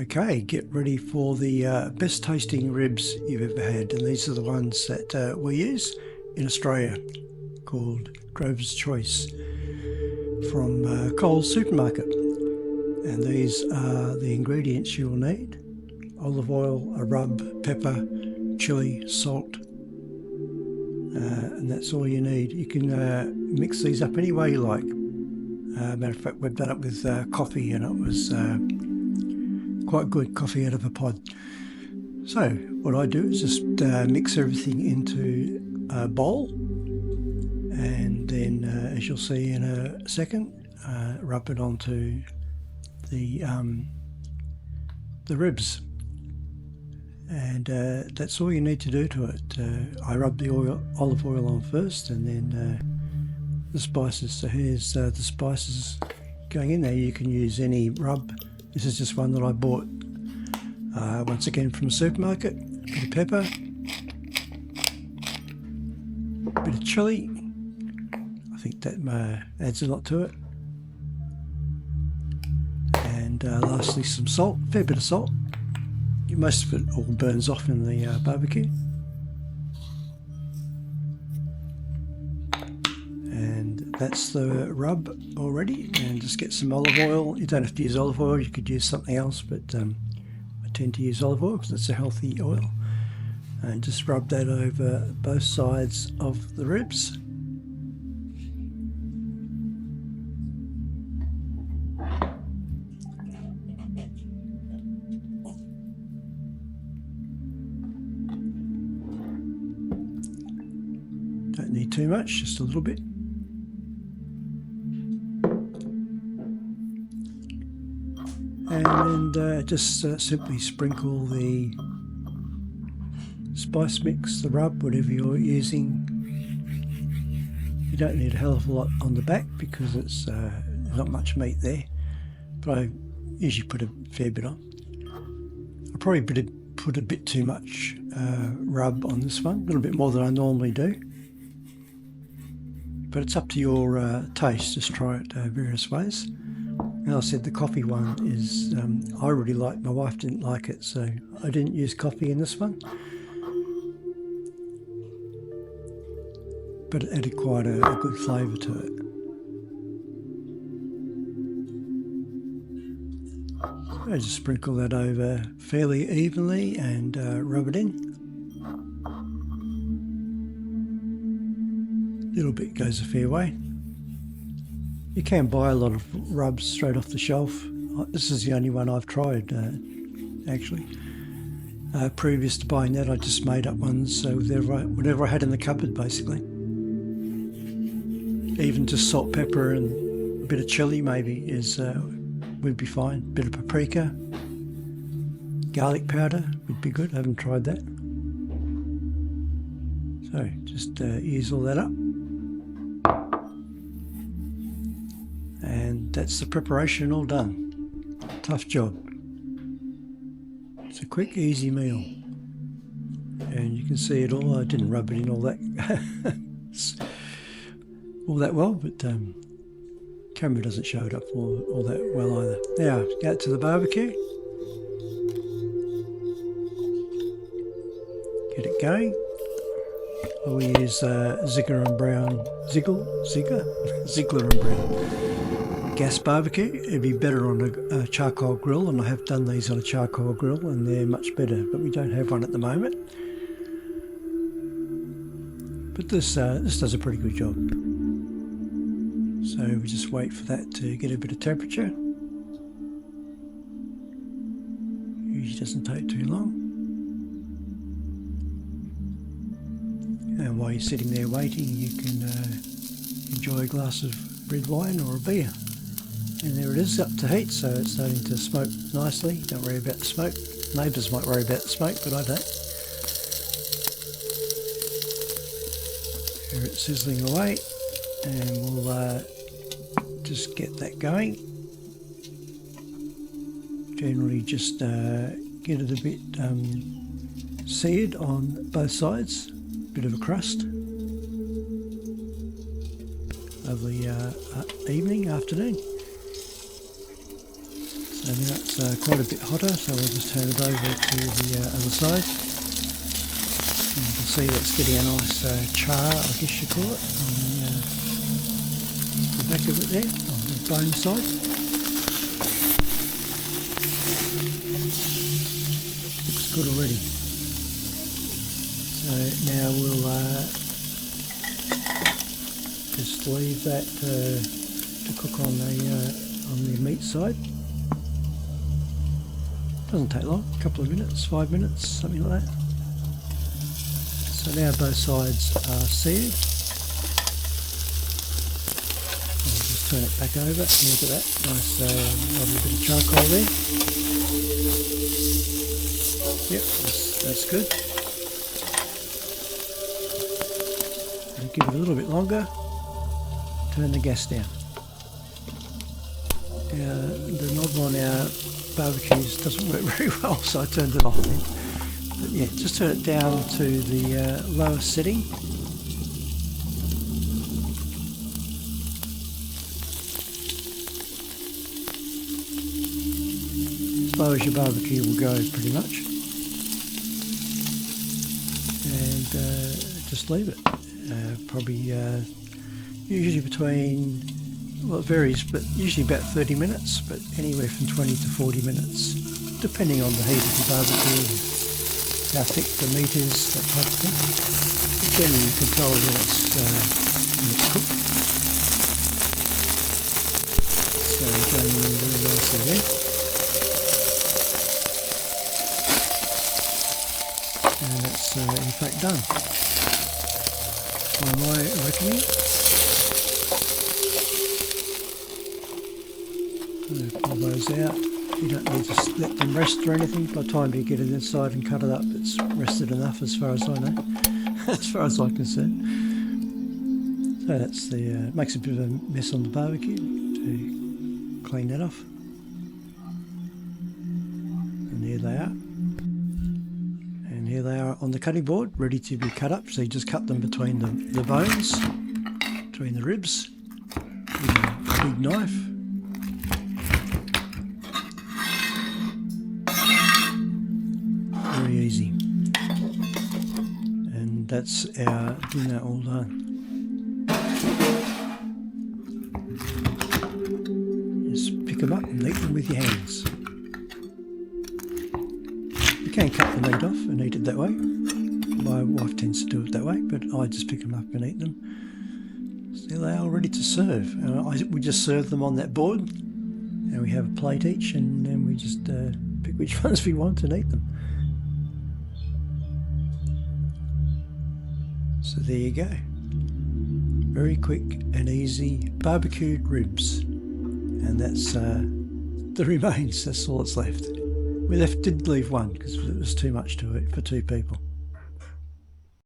Okay, get ready for the best tasting ribs you've ever had, and these are the ones that we use in Australia, called Grover's Choice from Coles supermarket. And these are the ingredients you'll need: olive oil, a rub, pepper, chili, salt, and that's all you need. You can mix these up any way you like. Matter of fact, we've done it with coffee, and it was quite good, coffee out of a pod. So what I do is just mix everything into a bowl, and then as you'll see in a second, rub it onto the ribs, and that's all you need to do to it. I rub the olive oil on first, and then the spices. So here's the spices going in there. You can use any rub. This is just one that I bought once again from the supermarket. A bit of pepper, a bit of chili. I think that adds a lot to it. And lastly, some salt, a fair bit of salt. Most of it all burns off in the barbecue. And that's the rub already. And just get some olive oil. You don't have to use olive oil, you could use something else, but I tend to use olive oil because it's a healthy oil. And just rub that over both sides of the ribs. Don't need too much, just a little bit. And then just simply sprinkle the spice mix, the rub, whatever you're using. You don't need a hell of a lot on the back because it's not much meat there, but I usually put a fair bit on. I probably put a bit too much rub on this one, a little bit more than I normally do. But it's up to your taste. Just try it various ways. And I said the coffee one is, I really like, my wife didn't like it, so I didn't use coffee in this one. But it added quite a good flavour to it. I just sprinkle that over fairly evenly and rub it in. A little bit goes a fair way. You can buy a lot of rubs straight off the shelf. This is the only one I've tried, actually. Previous to buying that, I just made up ones, so whatever I had in the cupboard, basically. Even just salt, pepper, and a bit of chili maybe would be fine. A bit of paprika, garlic powder would be good. I haven't tried that. So just use all that up. And that's the preparation all done. Tough job. It's a quick, easy meal. And you can see it all. I didn't rub it in all that well, but camera doesn't show it up all that well either. Now, go out to the barbecue. Get it going. We use Ziegler and Brown gas barbecue. It'd be better on a charcoal grill, and I have done these on a charcoal grill and they're much better, but we don't have one at the moment. But this does a pretty good job. So we just wait for that to get a bit of temperature. Usually doesn't take too long. And while you're sitting there waiting, you can enjoy a glass of red wine or a beer. And there it is, up to heat, so it's starting to smoke nicely. Don't worry about the smoke. Neighbours might worry about the smoke, but I don't. Here it's sizzling away, and we'll just get that going. Generally just get it a bit seared on both sides. Bit of a crust. Lovely evening, afternoon. So now it's quite a bit hotter, so we'll just turn it over to the other side. And you can see that's getting a nice char, I guess you call it, on the back of it there, on the bone side. Looks good already. So now we'll just leave that to cook on the meat side. Doesn't take long, a couple of minutes, 5 minutes, something like that. So now both sides are seared. I'll just turn it back over and look at that, nice lovely bit of charcoal there. Yep, that's good. And give it a little bit longer, turn the gas down. The knob on our barbecues doesn't work very well, so I turned it off then. But yeah, just turn it down to the lowest setting. As low as your barbecue will go, pretty much. And just leave it. Probably usually between, well, it varies, but usually about 30 minutes, but anywhere from 20 to 40 minutes, depending on the heat of the barbecue, how thick the meat is, that type of thing. But generally you can tell when it's cooked. So going really nicely there. And that's in fact done. By my reckoning. Pull those out. You don't need to let them rest or anything. By the time you get it inside and cut it up, it's rested enough as far as I know, as far as I'm concerned. So that's the, makes a bit of a mess on the barbecue to clean that off. And there they are. And here they are on the cutting board, ready to be cut up. So you just cut them between the bones, between the ribs, with a big knife. Very easy. And that's our dinner all done. Just pick them up and eat them with your hands. You can cut the meat off and eat it that way. My wife tends to do it that way, but I just pick them up and eat them. So they are ready to serve. We just serve them on that board, and we have a plate each, and then we just pick which ones we want and eat them. So there you go. Very quick and easy barbecued ribs. And that's the remains, that's all that's left. We did leave one because it was too much to eat for two people.